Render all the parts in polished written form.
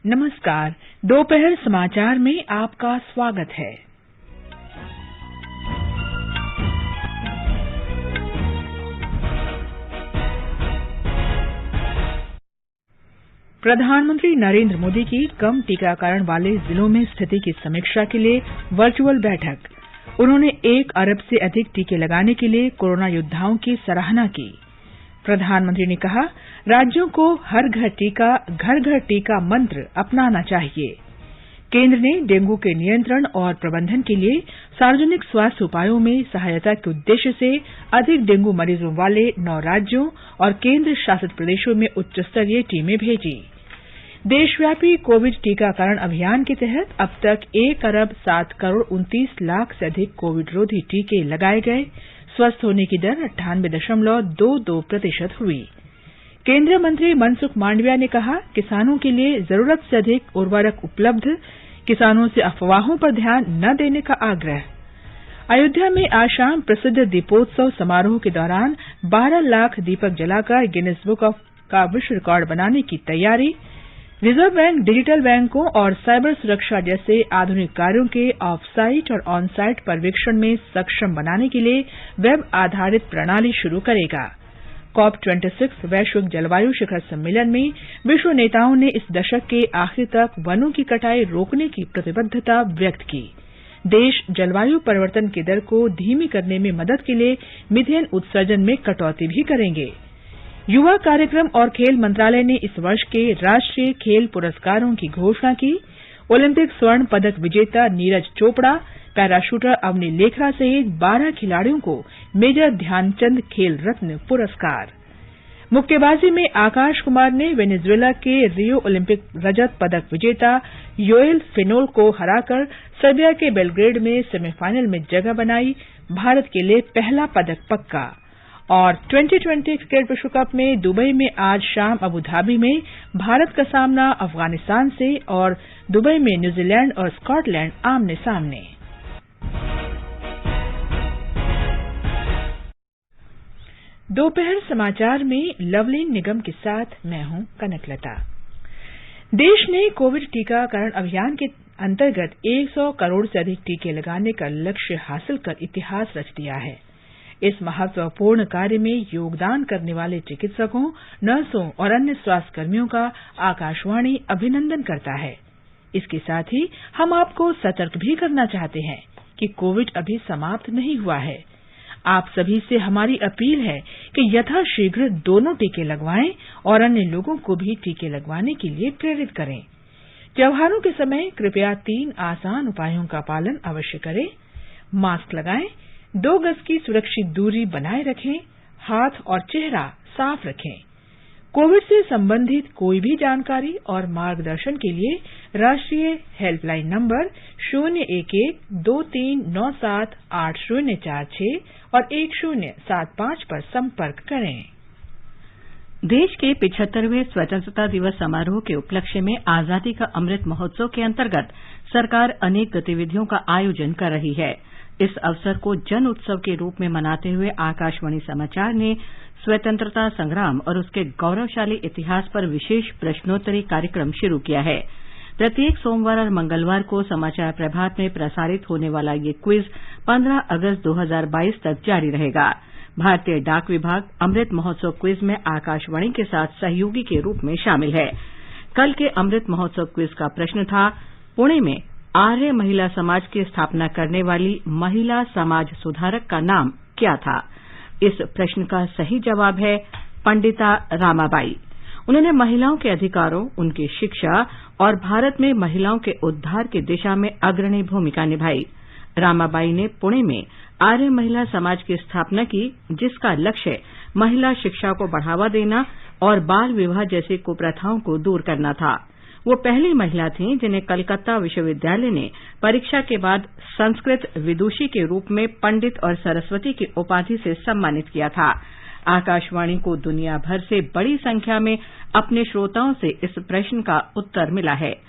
नमस्कार। दोपहर समाचार में आपका स्वागत है। प्रधानमंत्री नरेंद्र मोदी की कम टीकाकरण वाले जिलों में स्थिति की समीक्षा के लिए वर्चुअल बैठक। उन्होंने 1 अरब से अधिक टीके लगाने के लिए कोरोना योद्धाओं की सराहना की। प्रधानमंत्री ने कहा, राज्यों को हर घर टीका मंत्र अपनाना चाहिए। केंद्र ने डेंगू के नियंत्रण और प्रबंधन के लिए सार्वजनिक स्वास्थ्य उपायों में सहायता के उद्देश्य से अधिक डेंगू मरीजों वाले 9 राज्यों और केंद्र शासित प्रदेशों में उच्च स्तरीय टीमें भेजी। देशव्यापी कोविड टीकाकरण अभियान के तहत अब तक 1 अरब 7 करोड़ 29 लाख से अधिक कोविड रोधी टीके लगाए गए। स्वस्थ होने की दर 98.22% हुई। केंद्रीय मंत्री मनसुख मांडविया ने कहा, किसानों के लिए जरूरत से अधिक उर्वरक उपलब्ध, किसानों से अफवाहों पर ध्यान न देने का आग्रह। अयोध्या में आज शाम प्रसिद्ध दीपोत्सव समारोह के दौरान 12 लाख दीपक जलाकर गिनीज बुक का विश्व रिकॉर्ड बनाने की तैयारी। रिजर्व बैंक डिजिटल बैंकों और साइबर सुरक्षा जैसे आधुनिक कार्यों के ऑफ साइट और ऑन साइट पर्यवेक्षण में सक्षम बनाने के लिए वेब आधारित प्रणाली शुरू करेगा। COP26 वैश्विक जलवायु शिखर सम्मेलन में विश्व नेताओं ने इस दशक के आखिर तक वनों की कटाई रोकने की प्रतिबद्धता व्यक्त की। देश जलवायु परिवर्तन की दर को धीमी करने में मदद के लिए मीथेन उत्सर्जन में कटौती भी करेंगे। युवा कार्यक्रम और खेल मंत्रालय ने इस वर्ष के राष्ट्रीय खेल पुरस्कारों की घोषणा की। ओलंपिक स्वर्ण पदक विजेता नीरज चोपड़ा, पैराशूटर अवनी लेखरा सहित 12 खिलाड़ियों को मेजर ध्यानचंद खेल रत्न पुरस्कार। मुक्केबाजी में आकाश कुमार ने वेनेजुएला के रियो ओलंपिक रजत पदक विजेता योएल फेनोल को हराकर सर्बिया के बेलग्रेड में सेमीफाइनल में जगह बनाई। भारत के लिए पहला पदक पक्का। और 2020 क्रिकेट विश्व कप में दुबई में आज शाम अबुधाबी में भारत का सामना अफगानिस्तान से और दुबई में न्यूजीलैंड और स्कॉटलैंड आमने सामने। दोपहर समाचार में लवलीन निगम के साथ मैं हूं कनकलता। देश ने कोविड टीकाकरण अभियान के अंतर्गत 100 करोड़ से अधिक टीके लगाने का लक्ष्य हासिल कर इतिहास रच दिया है। इस महत्वपूर्ण कार्य में योगदान करने वाले चिकित्सकों, नर्सों और अन्य स्वास्थ्यकर्मियों का आकाशवाणी अभिनंदन करता है। इसके साथ ही हम आपको सतर्क भी करना चाहते हैं कि कोविड अभी समाप्त नहीं हुआ है। आप सभी से हमारी अपील है कि यथाशीघ्र दोनों टीके लगवाएं और अन्य लोगों को भी टीके लगवाने के लिए प्रेरित करें। त्योहारों के समय कृपया 3 आसान उपायों का पालन अवश्य करें। मास्क लगाएं, 2 गज की सुरक्षित दूरी बनाए रखें, हाथ और चेहरा साफ रखें। कोविड से संबंधित कोई भी जानकारी और मार्गदर्शन के लिए राष्ट्रीय हेल्पलाइन नंबर 011-2397-8046 और 1075 पर संपर्क करें। देश के 75वें स्वतंत्रता दिवस समारोह के उपलक्ष्य में आजादी का अमृत महोत्सव के अंतर्गत सरकार अनेक गतिविधियों का आयोजन कर रही है। इस अवसर को जन उत्सव के रूप में मनाते हुए आकाशवाणी समाचार ने स्वतंत्रता संग्राम और उसके गौरवशाली इतिहास पर विशेष प्रश्नोत्तरी कार्यक्रम शुरू किया है। प्रत्येक सोमवार और मंगलवार को समाचार प्रभात में प्रसारित होने वाला ये क्विज 15 अगस्त 2022 तक जारी रहेगा। भारतीय डाक विभाग अमृत महोत्सव क्विज में आकाशवाणी के साथ सहयोगी के रूप में शामिल है। कल के अमृत महोत्सव क्विज का प्रश्न था, पुणे में आर्य महिला समाज की स्थापना करने वाली महिला समाज सुधारक का नाम क्या था? इस प्रश्न का सही जवाब है पंडिता रामाबाई। उन्होंने महिलाओं के अधिकारों, उनकी शिक्षा और भारत में महिलाओं के उद्धार की दिशा में अग्रणी भूमिका निभाई। रामाबाई ने पुणे में आर्य महिला समाज की स्थापना की, जिसका लक्ष्य महिला शिक्षा को बढ़ावा देना और बाल विवाह जैसी कुप्रथाओं को दूर करना था। वो पहली महिला थीं जिन्हें कलकत्ता विश्वविद्यालय ने परीक्षा के बाद संस्कृत विदुषी के रूप में पंडित और सरस्वती की उपाधि से सम्मानित किया था। आकाशवाणी को दुनिया भर से बड़ी संख्या में अपने श्रोताओं से इस प्रश्न का उत्तर मिला है।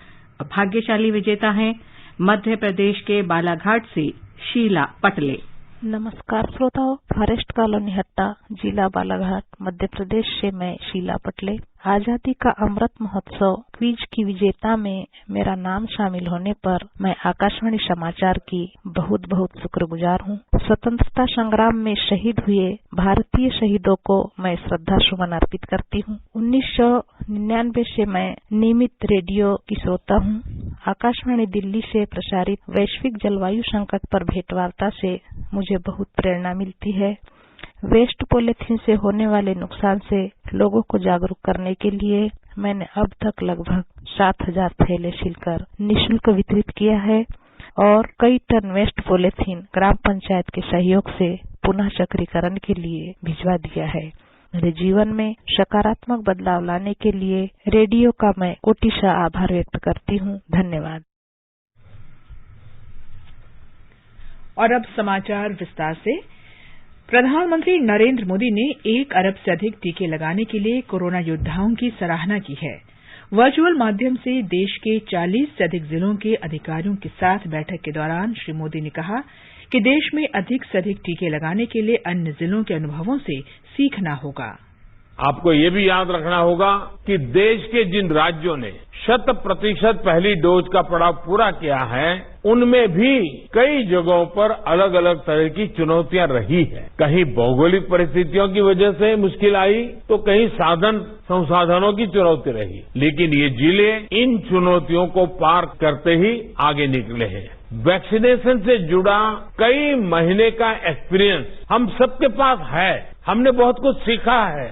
भाग्यशाली विजेता हैं मध्य प्रदेश के बालाघाट से शीला पटले। नमस्कार श्रोताओं, फॉरेस्ट कॉलोनी हट्टा, जिला बालाघाट, मध्य प्रदेश से मैं शीला पटले आजादी का अमृत महोत्सव क्विज की विजेता में मेरा नाम शामिल होने पर मैं आकाशवाणी समाचार की बहुत बहुत शुक्रगुजार हूँ। स्वतंत्रता संग्राम में शहीद हुए भारतीय शहीदों को मैं श्रद्धा सुमन अर्पित करती हूँ। 1999 से मैं नियमित रेडियो की श्रोता हूँ। आकाशवाणी दिल्ली से प्रसारित वैश्विक जलवायु संकट पर भेंटवार्ता से मुझे बहुत प्रेरणा मिलती है। वेस्ट पॉलीथीन से होने वाले नुकसान से लोगों को जागरूक करने के लिए मैंने अब तक लगभग 7,000 थैले सिलकर निःशुल्क वितरित किया है और कई टन वेस्ट पॉलीथीन ग्राम पंचायत के सहयोग से पुनः चक्रीकरण के लिए भिजवा दिया है। मेरे जीवन में सकारात्मक बदलाव लाने के लिए रेडियो का मैं कोटिशः आभार व्यक्त करती हूँ। धन्यवाद। और अब समाचार विस्तार से। प्रधानमंत्री नरेंद्र मोदी ने 1 अरब से अधिक टीके लगाने के लिए कोरोना योद्धाओं की सराहना की है। वर्चुअल माध्यम से देश के 40 से अधिक जिलों के अधिकारियों के साथ बैठक के दौरान श्री मोदी ने कहा कि देश में अधिक से अधिक टीके लगाने के लिए अन्य जिलों के अनुभवों से सीखना होगा। आपको ये भी याद रखना होगा कि देश के जिन राज्यों ने 100% पहली डोज का पड़ाव पूरा किया है, उनमें भी कई जगहों पर अलग अलग तरह की चुनौतियां रही है। कहीं भौगोलिक परिस्थितियों की वजह से मुश्किल आई, तो कहीं साधन संसाधनों की चुनौती रही, लेकिन ये जिले इन चुनौतियों को पार करते ही आगे निकले हैं। वैक्सीनेशन से जुड़ा कई महीने का एक्सपीरियंस हम सबके पास है। हमने बहुत कुछ सीखा है।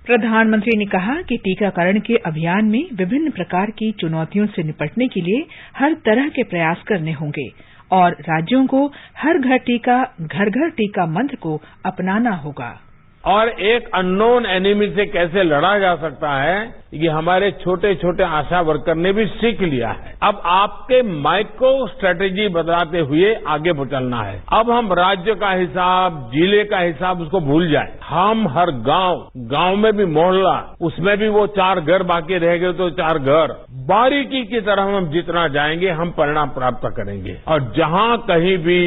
प्रधानमंत्री ने कहा कि टीकाकरण के अभियान में विभिन्न प्रकार की चुनौतियों से निपटने के लिए हर तरह के प्रयास करने होंगे और राज्यों को हर घर टीका मंत्र को अपनाना होगा। और एक अननोन एनिमी से कैसे लड़ा जा सकता है, ये हमारे छोटे छोटे आशा वर्कर ने भी सीख लिया है। अब आपके माइक्रो स्ट्रेटेजी बदलाते हुए आगे चलना है। अब हम राज्य का हिसाब, जिले का हिसाब उसको भूल जाए। हम हर गांव में भी मोहल्ला, उसमें भी वो 4 घर बाकी रह गए तो 4 घर, बारीकी की तरह हम जितना जाएंगे हम परिणाम प्राप्त करेंगे। और जहां कहीं भी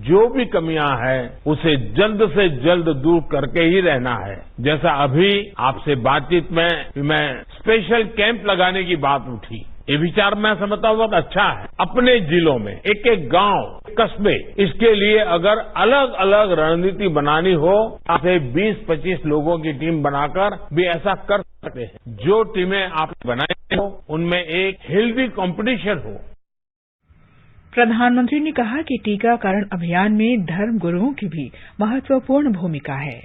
जो भी कमियां हैं, उसे जल्द से जल्द दूर करके ही रहना है। जैसा अभी आपसे बातचीत में मैं स्पेशल कैंप लगाने की बात उठी, ये विचार मैं समझता हूं बहुत अच्छा है। अपने जिलों में एक एक गांव, कस्बे, इसके लिए अगर अलग अलग रणनीति बनानी हो, ऐसे 20-25 लोगों की टीम बनाकर भी ऐसा कर सकते हैं। जो टीमें आप बनाए हो, उनमें एक हेल्दी कंपटीशन हो। प्रधानमंत्री ने कहा कि टीकाकरण अभियान में धर्म गुरुओं की भी महत्वपूर्ण भूमिका है।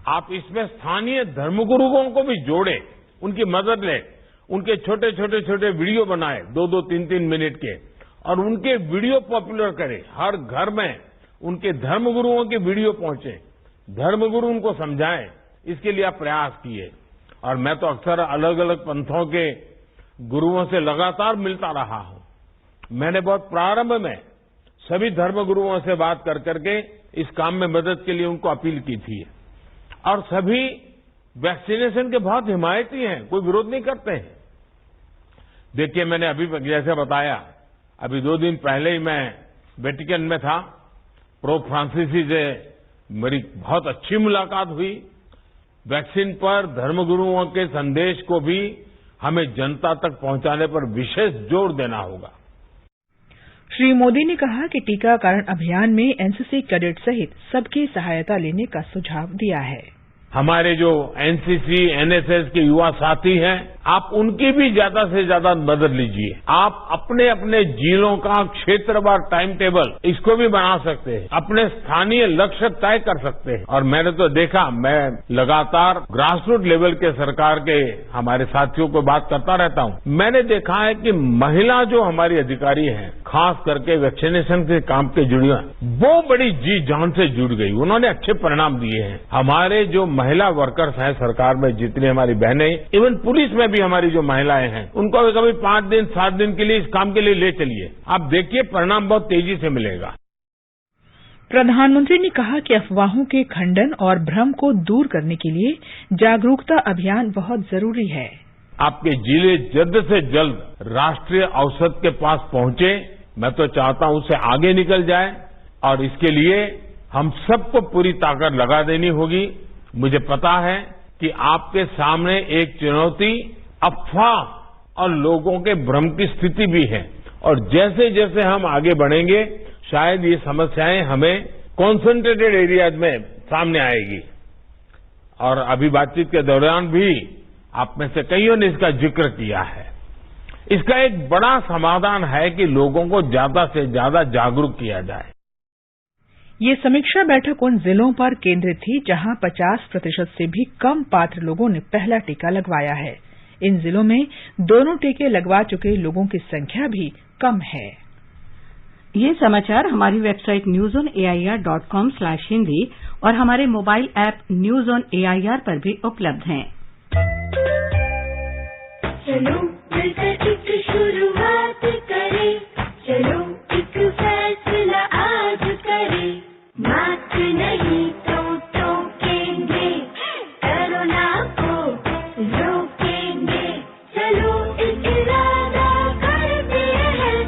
आप इसमें स्थानीय धर्मगुरुओं को भी जोड़े, उनकी मदद लें, उनके छोटे छोटे वीडियो बनाए 2-2, 3-3 मिनट के, और उनके वीडियो पॉपुलर करें। हर घर में उनके धर्मगुरुओं के वीडियो पहुंचे, धर्मगुरु उनको समझाएं। इसके लिए आप प्रयास किए। और मैं तो अक्सर अलग अलग पंथों के गुरुओं से लगातार मिलता रहा हूं। मैंने बहुत प्रारंभ में सभी धर्मगुरुओं से बात कर करके इस काम में मदद के लिए उनको अपील की थी। और सभी वैक्सीनेशन के बहुत हिमायती हैं, कोई विरोध नहीं करते हैं। देखिए, मैंने अभी जैसे बताया, अभी 2 दिन पहले ही मैं वेटिकन में था। पोप फ्रांसिस से मेरी बहुत अच्छी मुलाकात हुई। वैक्सीन पर धर्मगुरुओं के संदेश को भी हमें जनता तक पहुंचाने पर विशेष जोर देना होगा। श्री मोदी ने कहा कि टीकाकरण अभियान में एनसीसी कैडेट सहित सबकी सहायता लेने का सुझाव दिया है। हमारे जो एनसीसी, एनएसएस के युवा साथी हैं, आप उनकी भी ज्यादा से ज्यादा मदद लीजिए। आप अपने अपने जिलों का क्षेत्रवार टाइम टेबल इसको भी बना सकते हैं, अपने स्थानीय लक्ष्य तय कर सकते हैं। और मैंने तो देखा, मैं लगातार ग्रासरूट लेवल के सरकार के हमारे साथियों को बात करता रहता हूं। मैंने देखा है कि महिला जो हमारी अधिकारी हैं, खास करके वैक्सीनेशन के काम के जुड़ी हैं, वो बड़ी जी जान से जुड़ गई। उन्होंने अच्छे परिणाम दिए हैं। हमारे जो महिला वर्कर्स हैं सरकार में, जितनी हमारी बहनें, इवन पुलिस में भी हमारी जो महिलाएं हैं, उनको कभी 5 दिन 7 दिन के लिए इस काम के लिए ले चलिए। आप देखिए, परिणाम बहुत तेजी से मिलेगा। प्रधानमंत्री ने कहा कि अफवाहों के खंडन और भ्रम को दूर करने के लिए जागरूकता अभियान बहुत जरूरी है। आपके जिले जल्द से जल्द राष्ट्रीय औसत के पास पहुंचे। मैं तो चाहता हूं उससे आगे निकल जाए, और इसके लिए हम सबको पूरी ताकत लगा देनी होगी। मुझे पता है कि आपके सामने एक चुनौती अफवाह और लोगों के भ्रम की स्थिति भी है और जैसे जैसे हम आगे बढ़ेंगे शायद ये समस्याएं हमें कॉन्सेंट्रेटेड एरियाज में सामने आएगी और अभी बातचीत के दौरान भी आप में से कईयों ने इसका जिक्र किया है। इसका एक बड़ा समाधान है कि लोगों को ज्यादा से ज्यादा जागरूक किया जाए। ये समीक्षा बैठक उन जिलों पर केंद्रित थी जहां 50% से भी कम पात्र लोगों ने पहला टीका लगवाया है। इन जिलों में दोनों टीके लगवा चुके लोगों की संख्या भी कम है। ये समाचार हमारी वेबसाइट newsonair.com/hindi और हमारे mobile app news on AIR पर भी उपलब्ध हैं। चलो मिलकर एक शुरुआत करें, चलो एक फैसला आज करें, मास्क नहीं तो टोकेंगे, कोरोना को रोकेंगे, चलो एक इरादा करते हैं,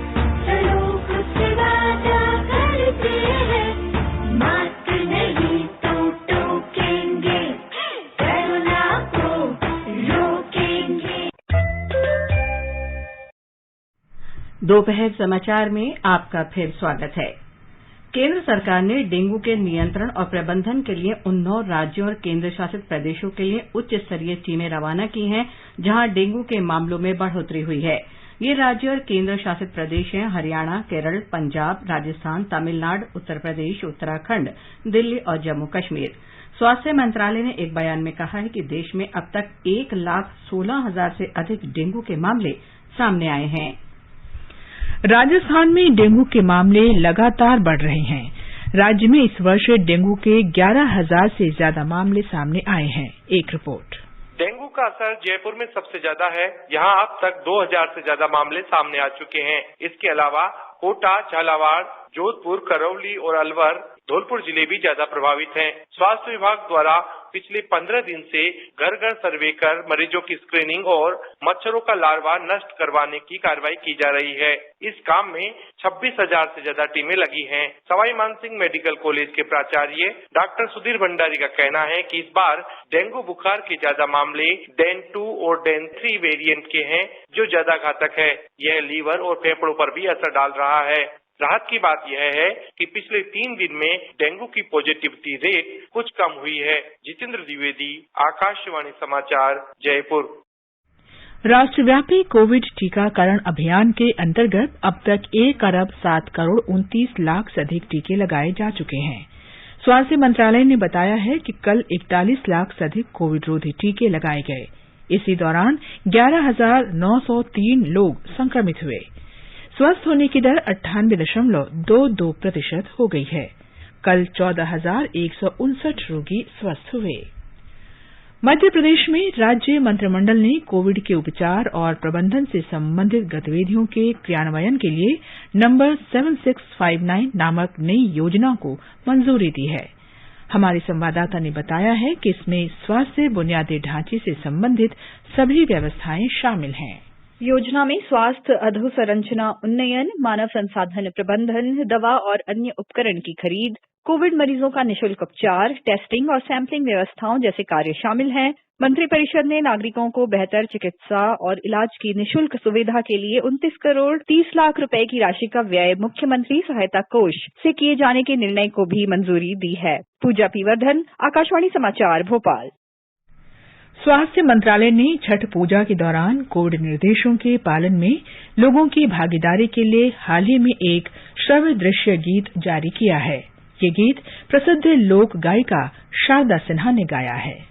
चलो कुछ वादा करते हैं, मास्क नहीं तो टोकेंगे, कोरोना को रोकेंगे। दोपहर समाचार में आपका फिर स्वागत है। केंद्र सरकार ने डेंगू के नियंत्रण और प्रबंधन के लिए उन 9 राज्यों और केंद्र शासित प्रदेशों के लिए उच्च स्तरीय टीमें रवाना की हैं जहां डेंगू के मामलों में बढ़ोतरी हुई है। ये राज्य और केंद्र शासित प्रदेश हैं हरियाणा, केरल, पंजाब, राजस्थान, तमिलनाडु, उत्तर प्रदेश, उत्तराखंड, दिल्ली और जम्मू कश्मीर। स्वास्थ्य मंत्रालय ने एक बयान में कहा है कि देश में अब तक 1,16,000 से अधिक डेंगू के मामले सामने आए हैं। राजस्थान में डेंगू के मामले लगातार बढ़ रहे हैं। राज्य में इस वर्ष डेंगू के 11,000 से ज्यादा मामले सामने आए हैं। एक रिपोर्ट। डेंगू का असर जयपुर में सबसे ज्यादा है। यहाँ अब तक 2,000 से ज्यादा मामले सामने आ चुके हैं। इसके अलावा कोटा, झालावाड़, जोधपुर, करौली और अलवर, धौलपुर जिले भी ज्यादा प्रभावित हैं। स्वास्थ्य विभाग द्वारा पिछले 15 दिन से घर घर सर्वे कर मरीजों की स्क्रीनिंग और मच्छरों का लार्वा नष्ट करवाने की कार्रवाई की जा रही है। इस काम में 26,000 से ज्यादा टीमें लगी हैं। सवाई मानसिंह मेडिकल कॉलेज के प्राचार्य डॉक्टर सुधीर भंडारी का कहना है कि इस बार डेंगू बुखार के ज्यादा मामले डेन 2 और डेन 3 वेरिएंट के हैं जो ज्यादा घातक है। यह लीवर और फेफड़ों पर भी असर डाल रहा है। राहत की बात यह है कि पिछले 3 दिन में डेंगू की पॉजिटिविटी रेट कुछ कम हुई है। जितेंद्र द्विवेदी, आकाशवाणी समाचार, जयपुर। राष्ट्रव्यापी कोविड टीकाकरण अभियान के अंतर्गत अब तक 1,07,29,00,000 से अधिक टीके लगाए जा चुके हैं। स्वास्थ्य मंत्रालय ने बताया है कि कल 41 लाख से अधिक कोविड रोधी टीके लगाए गए। इसी दौरान 11,903 लोग संक्रमित हुए। स्वस्थ होने की दर 98.22% हो गई है। कल 14,159 रोगी स्वस्थ हुए। मध्य प्रदेश में राज्य मंत्रिमंडल ने कोविड के उपचार और प्रबंधन से संबंधित गतिविधियों के क्रियान्वयन के लिए नंबर 7659 नामक नई योजना को मंजूरी दी है। हमारे संवाददाता ने बताया है कि इसमें स्वास्थ्य बुनियादी ढांचे से संबंधित सभी व्यवस्थाएं शामिल हैं। योजना में स्वास्थ्य अधोसंरचना उन्नयन, मानव संसाधन प्रबंधन, दवा और अन्य उपकरण की खरीद, कोविड मरीजों का निःशुल्क उपचार, टेस्टिंग और सैंपलिंग व्यवस्थाओं जैसे कार्य शामिल हैं। मंत्रिपरिषद ने नागरिकों को बेहतर चिकित्सा और इलाज की निःशुल्क सुविधा के लिए 29 करोड़ 30 लाख रुपए की राशि का व्यय मुख्यमंत्री सहायता कोष से किए जाने के निर्णय को भी मंजूरी दी है। पूजा पीवर्धन, आकाशवाणी समाचार, भोपाल। स्वास्थ्य मंत्रालय ने छठ पूजा के दौरान कोविड निर्देशों के पालन में लोगों की भागीदारी के लिए हाल ही में एक श्रव्य दृश्य गीत जारी किया है। ये गीत प्रसिद्ध लोक गायिका शारदा सिन्हा ने गाया है।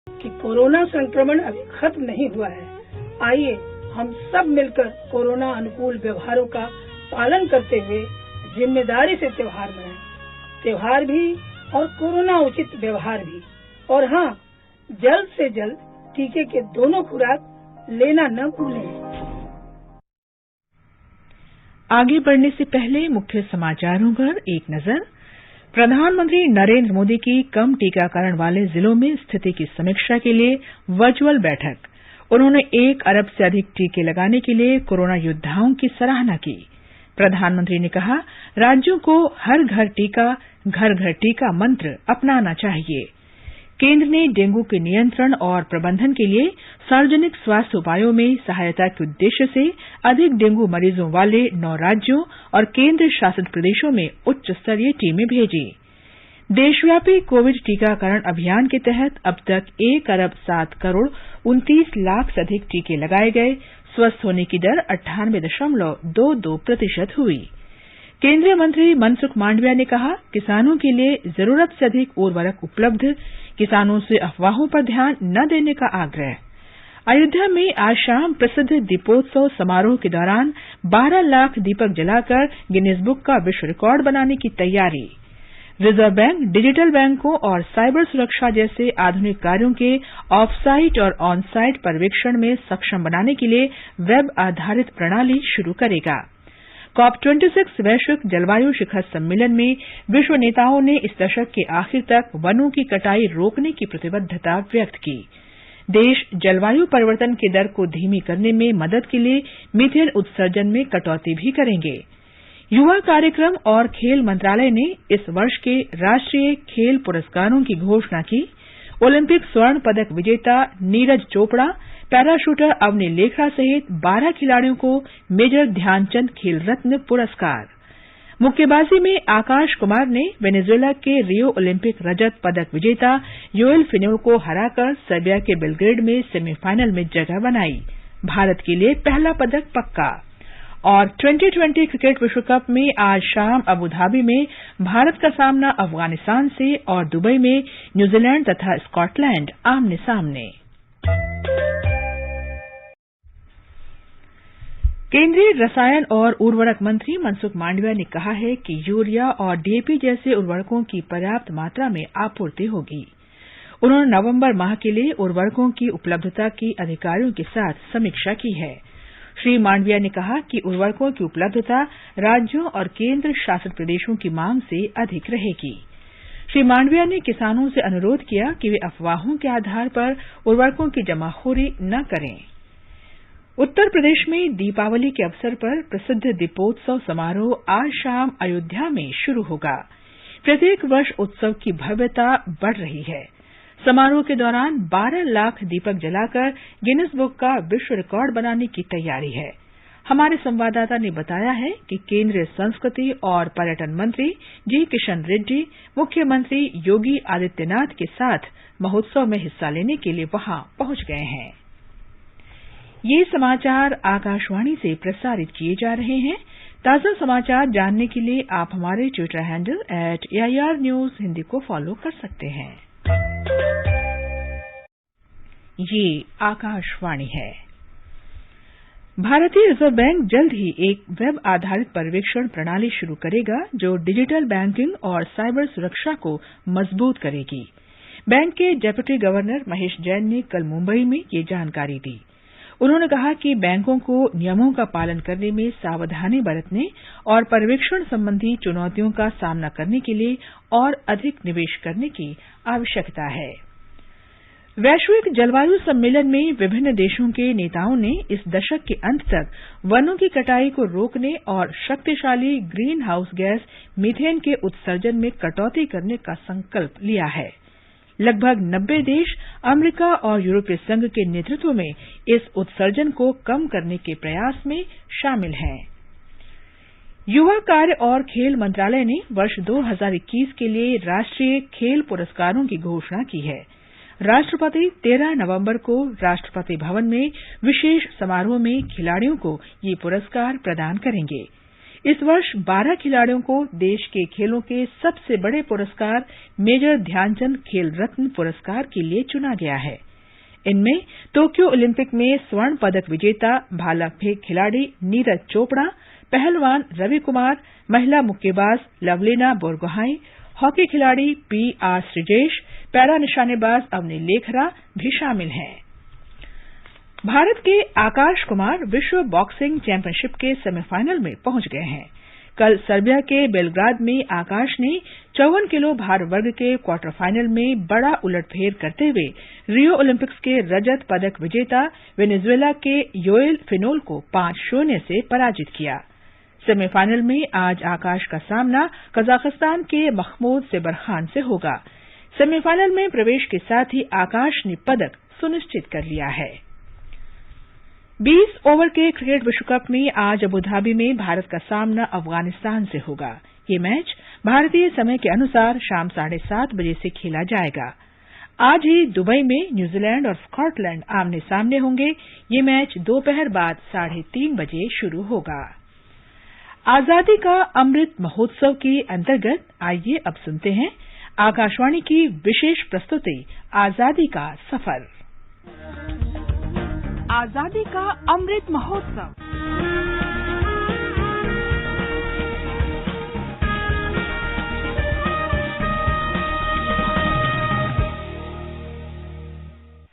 कि कोरोना संक्रमण अभी खत्म नहीं हुआ है। आइए हम सब मिलकर कोरोना अनुकूल व्यवहारों का पालन करते हुए जिम्मेदारी से त्योहार मनाएं। त्योहार भी और कोरोना उचित व्यवहार भी। और हाँ, जल्द से जल्द टीके के दोनों खुराक लेना न भूलें। आगे बढ़ने से पहले मुख्य समाचारों पर एक नजर। प्रधानमंत्री नरेंद्र मोदी की कम टीकाकरण वाले जिलों में स्थिति की समीक्षा के लिए वर्चुअल बैठक। उन्होंने 1 अरब से अधिक टीके लगाने के लिए कोरोना योद्धाओं की सराहना की। प्रधानमंत्री ने कहा, राज्यों को हर घर टीका मंत्र अपनाना चाहिए। केंद्र ने डेंगू के नियंत्रण और प्रबंधन के लिए सार्वजनिक स्वास्थ्य उपायों में सहायता के उद्देश्य से अधिक डेंगू मरीजों वाले 9 राज्यों और केंद्र शासित प्रदेशों में उच्च स्तरीय टीमें भेजी। देशव्यापी कोविड टीकाकरण अभियान के तहत अब तक 1 अरब 7 करोड़ 29 लाख से अधिक टीके लगाए गए। स्वस्थ होने की दर 98.22% हुई। केंद्रीय मंत्री मनसुख मांडविया ने कहा, किसानों के लिए जरूरत से अधिक उर्वरक उपलब्ध, किसानों से अफवाहों पर ध्यान न देने का आग्रह। अयोध्या में आज शाम प्रसिद्ध दीपोत्सव समारोह के दौरान 12 लाख दीपक जलाकर गिनीज बुक का विश्व रिकॉर्ड बनाने की तैयारी। रिजर्व बैंक डिजिटल बैंकों और साइबर सुरक्षा जैसे आधुनिक कार्यों के ऑफ-साइट और ऑन-साइट पर्यवेक्षण में सक्षम बनाने के लिए वेब आधारित प्रणाली शुरू करेगा। COP26 वैश्विक जलवायु शिखर सम्मेलन में विश्व नेताओं ने इस दशक के आखिर तक वनों की कटाई रोकने की प्रतिबद्धता व्यक्त की। देश जलवायु परिवर्तन की दर को धीमी करने में मदद के लिए मीथेन उत्सर्जन में कटौती भी करेंगे। युवा कार्यक्रम और खेल मंत्रालय ने इस वर्ष के राष्ट्रीय खेल पुरस्कारों की घोषणा की। ओलंपिक स्वर्ण पदक विजेता नीरज चोपड़ा, पैराशूटर अवनी लेखरा सहित 12 खिलाड़ियों को मेजर ध्यानचंद खेल रत्न पुरस्कार। मुक्केबाजी में आकाश कुमार ने वेनेजुएला के रियो ओलंपिक रजत पदक विजेता योएल फिनेल को हराकर सर्बिया के बेलग्रेड में सेमीफाइनल में जगह बनाई। भारत के लिए पहला पदक पक्का। और 2020 क्रिकेट विश्व कप में आज शाम अबुधाबी में भारत का सामना अफगानिस्तान से और दुबई में न्यूजीलैंड तथा स्कॉटलैंड आमने सामने। केंद्रीय रसायन और उर्वरक मंत्री मनसुख मांडविया ने कहा है कि यूरिया और डीएपी जैसे उर्वरकों की पर्याप्त मात्रा में आपूर्ति होगी। उन्होंने नवंबर माह के लिए उर्वरकों की उपलब्धता की अधिकारियों के साथ समीक्षा की है। श्री मांडविया ने कहा कि उर्वरकों की उपलब्धता राज्यों और केंद्र शासित प्रदेशों की मांग से अधिक रहेगी। श्री मांडविया ने किसानों से अनुरोध किया कि वे अफवाहों के आधार पर उर्वरकों की जमाखोरी न करें। उत्तर प्रदेश में दीपावली के अवसर पर प्रसिद्ध दीपोत्सव समारोह आज शाम अयोध्या में शुरू होगा। प्रत्येक वर्ष उत्सव की भव्यता बढ़ रही है। समारोह के दौरान 12 लाख दीपक जलाकर गिनीज बुक का विश्व रिकॉर्ड बनाने की तैयारी है। हमारे संवाददाता ने बताया है कि केंद्रीय संस्कृति और पर्यटन मंत्री जी किशन रेड्डी मुख्यमंत्री योगी आदित्यनाथ के साथ महोत्सव में हिस्सा लेने के लिए वहां पहुंच गए हैं। ये समाचार आकाशवाणी से प्रसारित किए जा रहे हैं। ताजा समाचार जानने के लिए आप हमारे Twitter handle @AIR News Hindi को फॉलो कर सकते हैं। ये आकाशवाणी है। भारतीय रिजर्व बैंक जल्द ही एक वेब आधारित पर्यवेक्षण प्रणाली शुरू करेगा जो डिजिटल बैंकिंग और साइबर सुरक्षा को मजबूत करेगी। बैंक के डेप्यूटी गवर्नर महेश जैन ने कल मुंबई में ये जानकारी दी। उन्होंने कहा कि बैंकों को नियमों का पालन करने में सावधानी बरतने और पर्यवेक्षण संबंधी चुनौतियों का सामना करने के लिए और अधिक निवेश करने की आवश्यकता है। वैश्विक जलवायु सम्मेलन में विभिन्न देशों के नेताओं ने इस दशक के अंत तक वनों की कटाई को रोकने और शक्तिशाली ग्रीन हाउस गैस मीथेन के उत्सर्जन में कटौती करने का संकल्प लिया है। लगभग 90 देश अमेरिका और यूरोपीय संघ के नेतृत्व में इस उत्सर्जन को कम करने के प्रयास में शामिल हैं। युवा कार्य और खेल मंत्रालय ने वर्ष 2021 के लिए राष्ट्रीय खेल पुरस्कारों की घोषणा की है। राष्ट्रपति 13 नवंबर को राष्ट्रपति भवन में विशेष समारोह में खिलाड़ियों को ये पुरस्कार प्रदान करेंगे। इस वर्ष 12 खिलाड़ियों को देश के खेलों के सबसे बड़े पुरस्कार मेजर ध्यानचंद खेल रत्न पुरस्कार के लिए चुना गया है। इनमें टोक्यो ओलंपिक में स्वर्ण पदक विजेता भाला फेंक खिलाड़ी नीरज चोपड़ा, पहलवान रवि कुमार, महिला मुक्केबाज लवलीना बोरगोहाई, हॉकी खिलाड़ी पीआर श्रीजेश, पैरा निशानेबाज अवनी लेखरा भी शामिल हैं। भारत के आकाश कुमार विश्व बॉक्सिंग चैंपियनशिप के सेमीफाइनल में पहुंच गए हैं। कल सर्बिया के बेलग्राद में आकाश ने 54 किलो भार वर्ग के क्वार्टर फाइनल में बड़ा उलटफेर करते हुए रियो ओलंपिक्स के रजत पदक विजेता वेनेजुएला के योएल फिनोल को 5-0 से पराजित किया। सेमीफाइनल में आज आकाश का सामना कजाकिस्तान के महमूद सेबरखान से होगा। सेमीफाइनल में प्रवेश के साथ ही आकाश ने पदक सुनिश्चित कर लिया है। 20 ओवर के क्रिकेट विश्व कप में आज अबुधाबी में भारत का सामना अफगानिस्तान से होगा। ये मैच भारतीय समय के अनुसार शाम 7:30 बजे से खेला जाएगा। आज ही दुबई में न्यूजीलैंड और स्कॉटलैंड आमने सामने होंगे। ये मैच दोपहर बाद 3:30 बजे शुरू होगा। आजादी का अमृत महोत्सव के अंतर्गत आइए अब सुनते हैं आकाशवाणी की विशेष प्रस्तुति आजादी का सफर। आजादी का अमृत महोत्सव।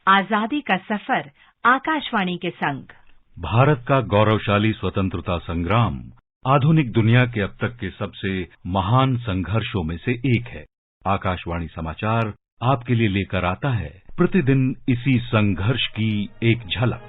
आजादी का सफर आकाशवाणी के संग। भारत का गौरवशाली स्वतंत्रता संग्राम आधुनिक दुनिया के अब तक के सबसे महान संघर्षों में से एक है। आकाशवाणी समाचार आपके लिए लेकर आता है प्रतिदिन इसी संघर्ष की एक झलक।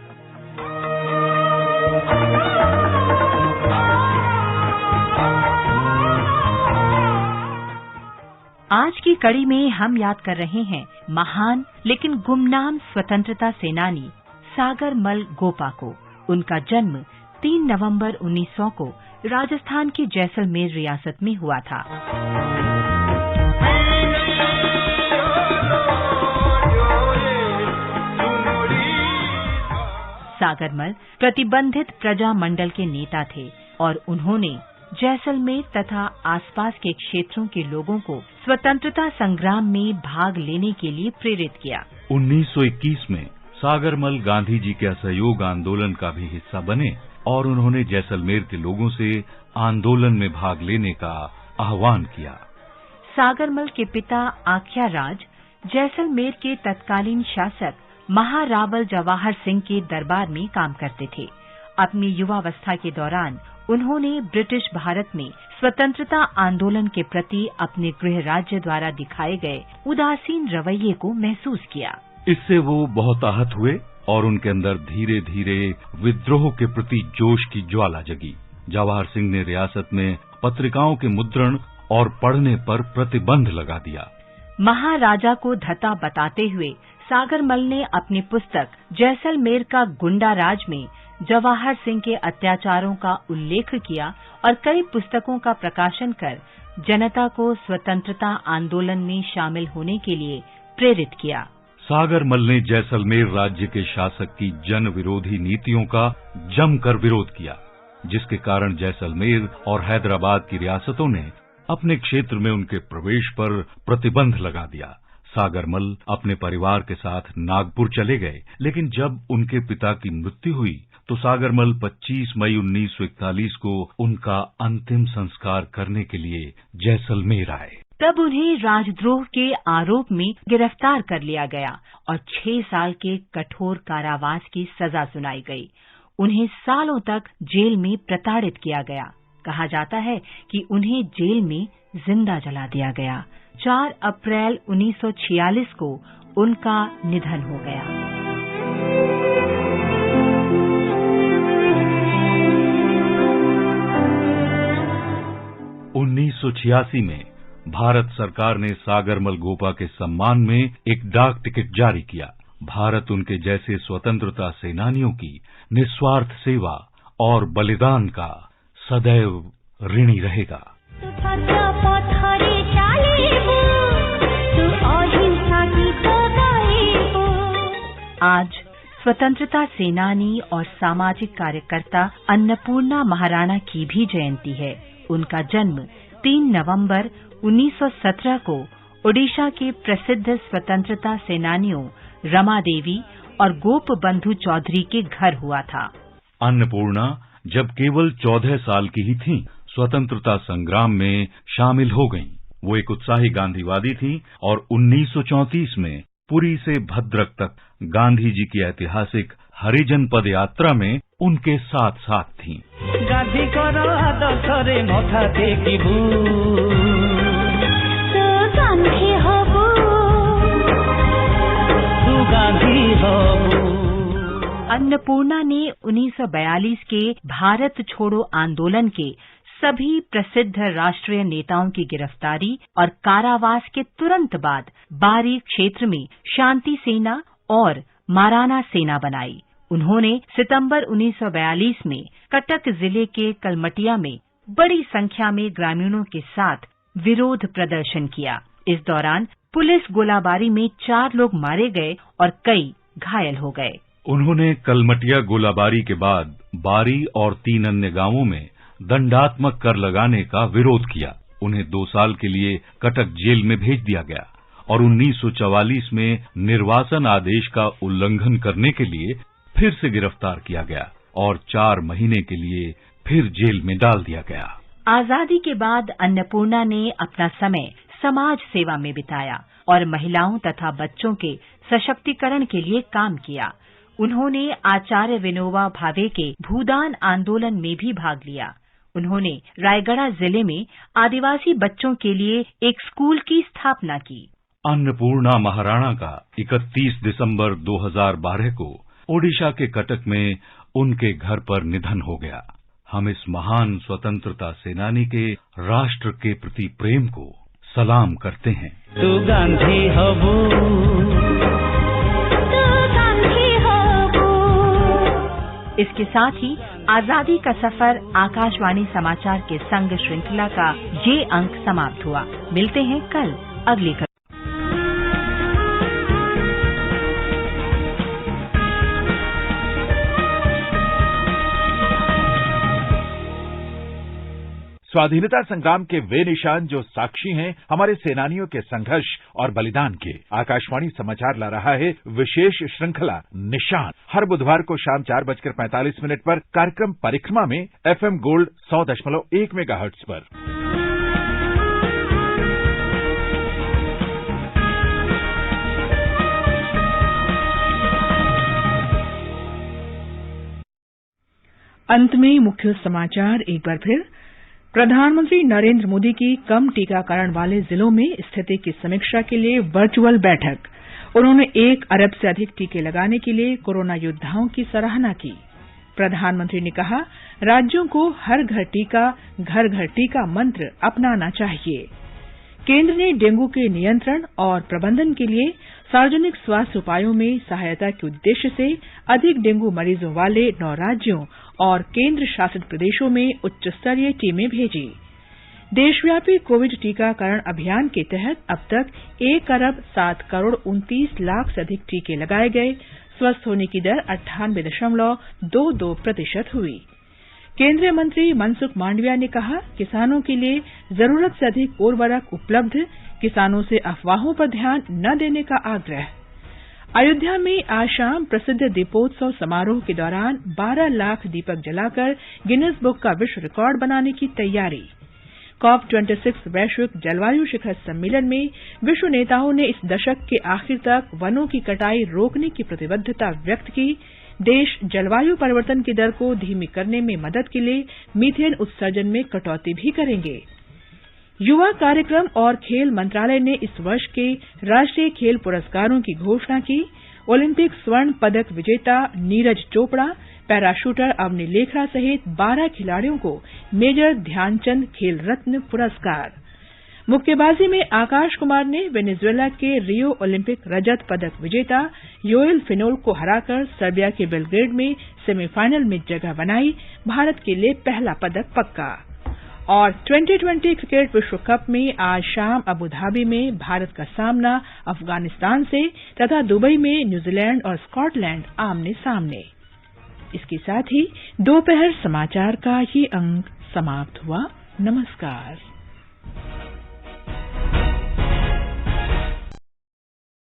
आज की कड़ी में हम याद कर रहे हैं महान लेकिन गुमनाम स्वतंत्रता सेनानी सागरमल गोपा को। उनका जन्म 3 नवंबर 1900 को राजस्थान की जैसलमेर रियासत में हुआ था। सागरमल प्रतिबंधित प्रजा मंडल के नेता थे और उन्होंने जैसलमेर तथा आसपास के क्षेत्रों के लोगों को स्वतंत्रता संग्राम में भाग लेने के लिए प्रेरित किया। 1921 में सागरमल गांधी जी के असहयोग आंदोलन का भी हिस्सा बने और उन्होंने जैसलमेर के लोगों से आंदोलन में भाग लेने का आह्वान किया। सागरमल के पिता आख्या राज जैसलमेर के तत्कालीन शासक महारावल जवाहर सिंह के दरबार में काम करते थे। अपनी युवावस्था के दौरान उन्होंने ब्रिटिश भारत में स्वतंत्रता आंदोलन के प्रति अपने गृह राज्य द्वारा दिखाए गए उदासीन रवैये को महसूस किया। इससे वो बहुत आहत हुए और उनके अंदर धीरे धीरे विद्रोह के प्रति जोश की ज्वाला जगी। जवाहर सिंह ने रियासत में पत्रिकाओं के मुद्रण और पढ़ने पर प्रतिबंध लगा दिया। महाराजा को धता बताते हुए सागरमल ने अपनी पुस्तक जैसलमेर का गुंडा राज में जवाहर सिंह के अत्याचारों का उल्लेख किया और कई पुस्तकों का प्रकाशन कर जनता को स्वतंत्रता आंदोलन में शामिल होने के लिए प्रेरित किया। सागरमल ने जैसलमेर राज्य के शासक की जन विरोधी नीतियों का जमकर विरोध किया, जिसके कारण जैसलमेर और हैदराबाद की रियासतों ने अपने क्षेत्र में उनके प्रवेश पर प्रतिबंध लगा दिया। सागरमल अपने परिवार के साथ नागपुर चले गए, लेकिन जब उनके पिता की मृत्यु हुई तो सागरमल 25 मई 1941 को उनका अंतिम संस्कार करने के लिए जैसलमेर आए। तब उन्हें राजद्रोह के आरोप में गिरफ्तार कर लिया गया और 6 साल के कठोर कारावास की सजा सुनाई गई। उन्हें सालों तक जेल में प्रताड़ित किया गया। कहा जाता है कि उन्हें जेल में जिंदा जला दिया गया। 4 अप्रैल 1946 को उनका निधन हो गया। 1986 में भारत सरकार ने सागरमल गोपा के सम्मान में एक डाक टिकट जारी किया। भारत उनके जैसे स्वतंत्रता सेनानियों की निस्वार्थ सेवा और बलिदान का सदैव ऋणी रहेगा। आज स्वतंत्रता सेनानी और सामाजिक कार्यकर्ता अन्नपूर्णा महाराणा की भी जयंती है। उनका जन्म 3 नवंबर 1917 को ओडिशा के प्रसिद्ध स्वतंत्रता सेनानियों रमा देवी और गोप बंधु चौधरी के घर हुआ था। अन्नपूर्णा जब केवल 14 साल की ही थीं, स्वतंत्रता संग्राम में शामिल हो गईं। वो एक उत्साही गांधीवादी थीं और 1934 में पुरी से भद्रक तक गांधी जी की ऐतिहासिक हरिजन पद यात्रा में उनके साथ साथ थीं। गांधी को आदर्शरे मथा टेकिबु तो गांधी हबु तू गांधी हबु। अन्नपूर्णा ने 1942 के भारत छोड़ो आंदोलन के सभी प्रसिद्ध राष्ट्रीय नेताओं की गिरफ्तारी और कारावास के तुरंत बाद बारी क्षेत्र में शांति सेना और माराना सेना बनाई। उन्होंने सितंबर 1942 में कटक जिले के कलमटिया में बड़ी संख्या में ग्रामीणों के साथ विरोध प्रदर्शन किया। इस दौरान पुलिस गोलाबारी में 4 लोग मारे गए और कई घायल हो गए। उन्होंने कलमटिया गोलाबारी के बाद बारी और 3 अन्य गांवों में दंडात्मक कर लगाने का विरोध किया। उन्हें 2 साल के लिए कटक जेल में भेज दिया गया और 1944 में निर्वासन आदेश का उल्लंघन करने के लिए फिर से गिरफ्तार किया गया और 4 महीने के लिए फिर जेल में डाल दिया गया। आजादी के बाद अन्नपूर्णा ने अपना समय समाज सेवा में बिताया और महिलाओं तथा बच्चों के सशक्तिकरण के लिए काम किया। उन्होंने आचार्य विनोबा भावे के भूदान आंदोलन में भी भाग लिया। उन्होंने रायगढ़ जिले में आदिवासी बच्चों के लिए एक स्कूल की स्थापना की। अन्नपूर्णा महाराणा का 31 दिसंबर 2012 को ओडिशा के कटक में उनके घर पर निधन हो गया। हम इस महान स्वतंत्रता सेनानी के राष्ट्र के प्रति प्रेम को सलाम करते हैं। तू गांधी हबू इसके साथ ही आजादी का सफर आकाशवाणी समाचार के संग श्रृंखला का ये अंक समाप्त हुआ। मिलते हैं कल अगली कड़ी। स्वाधीनता संग्राम के वे निशान जो साक्षी हैं हमारे सेनानियों के संघर्ष और बलिदान के। आकाशवाणी समाचार ला रहा है विशेष श्रृंखला निशान। हर बुधवार को शाम 4:45 पर कार्यक्रम परिक्रमा में FM गोल्ड 100.1 मेगाहर्ट्ज पर। अंत में मुख्य समाचार एक बार फिर। प्रधानमंत्री नरेंद्र मोदी की कम टीकाकरण वाले जिलों में स्थिति की समीक्षा के लिए वर्चुअल बैठक। उन्होंने 1 अरब से अधिक टीके लगाने के लिए कोरोना योद्धाओं की सराहना की। प्रधानमंत्री ने कहा, राज्यों को हर घर टीका मंत्र अपनाना चाहिए। केंद्र ने डेंगू के नियंत्रण और प्रबंधन के लिए सार्वजनिक स्वास्थ्य उपायों में सहायता के उद्देश्य से अधिक डेंगू मरीजों वाले 9 राज्यों और केंद्र शासित प्रदेशों में उच्च स्तरीय टीमें भेजी। देशव्यापी कोविड टीकाकरण अभियान के तहत अब तक 1 अरब 7 करोड़ 29 लाख से अधिक टीके लगाए गए। स्वस्थ होने की दर 98.22% हुई। केंद्रीय मंत्री मनसुख मांडविया ने कहा, किसानों के लिए जरूरत से अधिक उर्वरक उपलब्ध, किसानों से अफवाहों पर ध्यान न देने का आग्रह। अयोध्या में आज शाम प्रसिद्ध दीपोत्सव समारोह के दौरान 12 लाख दीपक जलाकर गिनीज बुक का विश्व रिकॉर्ड बनाने की तैयारी। COP26 वैश्विक जलवायु शिखर सम्मेलन में विश्व नेताओं ने इस दशक के आखिर तक वनों की कटाई रोकने की प्रतिबद्धता व्यक्त की। देश जलवायु परिवर्तन की दर को धीमी करने में मदद के लिए मीथेन उत्सर्जन में कटौती भी करेंगे। युवा कार्यक्रम और खेल मंत्रालय ने इस वर्ष के राष्ट्रीय खेल पुरस्कारों की घोषणा की। ओलंपिक स्वर्ण पदक विजेता नीरज चोपड़ा, पैराशूटर अवनी लेखरा सहित 12 खिलाड़ियों को मेजर ध्यानचंद खेल रत्न पुरस्कार। मुक्केबाजी में आकाश कुमार ने वेनेजुएला के रियो ओलंपिक रजत पदक विजेता योएल फिनोल को हराकर सर्बिया के बेलग्रेड में सेमीफाइनल में जगह बनाई। भारत के लिए पहला पदक पक्का। और 2020 क्रिकेट विश्व कप में आज शाम अबुधाबी में भारत का सामना अफगानिस्तान से तथा दुबई में न्यूजीलैंड और स्कॉटलैंड आमने सामने। इसके साथ ही दोपहर समाचार का ये अंक समाप्त हुआ। नमस्कार।